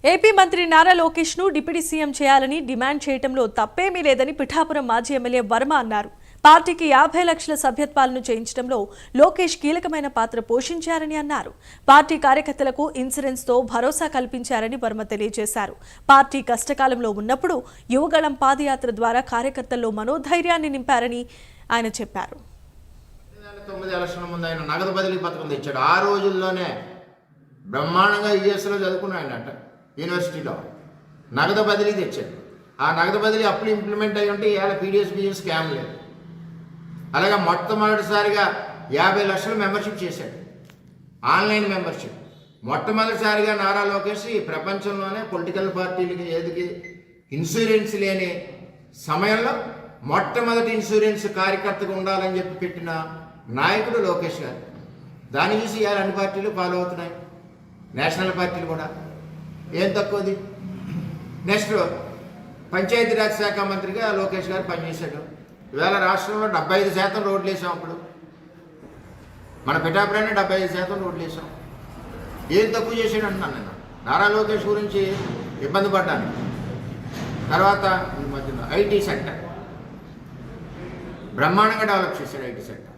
AP మంత్రి నారా లోకేష్ ను deputy CM చేయాలని డిమాండ్ చేయడంలో తప్పేమీ లేదని పిఠాపురం మాజీ ఎమ్మెల్యే వర్మ అన్నారు. పార్టీకి 50 లక్షల సభ్యత్వాలను చేయించడంలో లోకేష్ కీలకమైన పాత్ర పోషించారని అన్నారు. పార్టీ కార్యకర్తలకు ఇన్సూరెన్స్ తో భరోసా కల్పించారని వర్మ తెలియజేశారు. పార్టీ కష్టకాలంలో ఉన్నప్పుడు యువగళం పాదయాత్ర ద్వారా కార్యకర్తల్లో మనోధైర్యాన్ని నింపారని ఆయన చెప్పారు. 9 ఎలక్షన్ ముందు ఆయన నగదు బదిలీ పథకం తెచ్చాడు. ఆ రోజుల్లోనే బ్రహ్మాండంగా యూఎస్లో చదువుకున్నాయనట. యూనివర్సిటీలో నగదు బదిలీ తెచ్చాడు. ఆ నగదు బదిలీ అప్పుడు ఇంప్లిమెంట్ అయ్యి ఉంటే ఇవాళ పీడిఎస్ స్కామ్ లేదు. అలాగే మొట్టమొదటిసారిగా 50 లక్షల మెంబర్షిప్ చేశాడు, ఆన్లైన్ మెంబర్షిప్. మొట్టమొదటిసారిగా నారా లోకేష్ ఈ ప్రపంచంలోనే పొలిటికల్ పార్టీలకి ఏదికి ఇన్సూరెన్స్ లేని సమయంలో మొట్టమొదటి ఇన్సూరెన్స్ కార్యకర్తగా ఉండాలని చెప్పి పెట్టిన నాయకుడు లోకేష్ గారు. దాన్ని చూసి ఇవాళ అన్ని పార్టీలు ఫాలో అవుతున్నాయి, నేషనల్ పార్టీలు కూడా. ఏం తక్కువది. నెక్స్ట్ పంచాయతీరాజ్ శాఖ మంత్రిగా లోకేష్ గారు పనిచేశాడు. ఇవాళ రాష్ట్రంలో 75% రోడ్లు వేసాం. అప్పుడు మన పిఠాపురాన్ని 75% రోడ్లు వేసాం. ఏం తక్కువ చేశాడు అంటున్నాను నేను. నారా లోకేష్ గురించి ఇబ్బంది పడ్డాను. తర్వాత ఈ మధ్యన ఐటీ సెక్టర్ బ్రహ్మాండంగా డెవలప్ చేశాడు. IT sector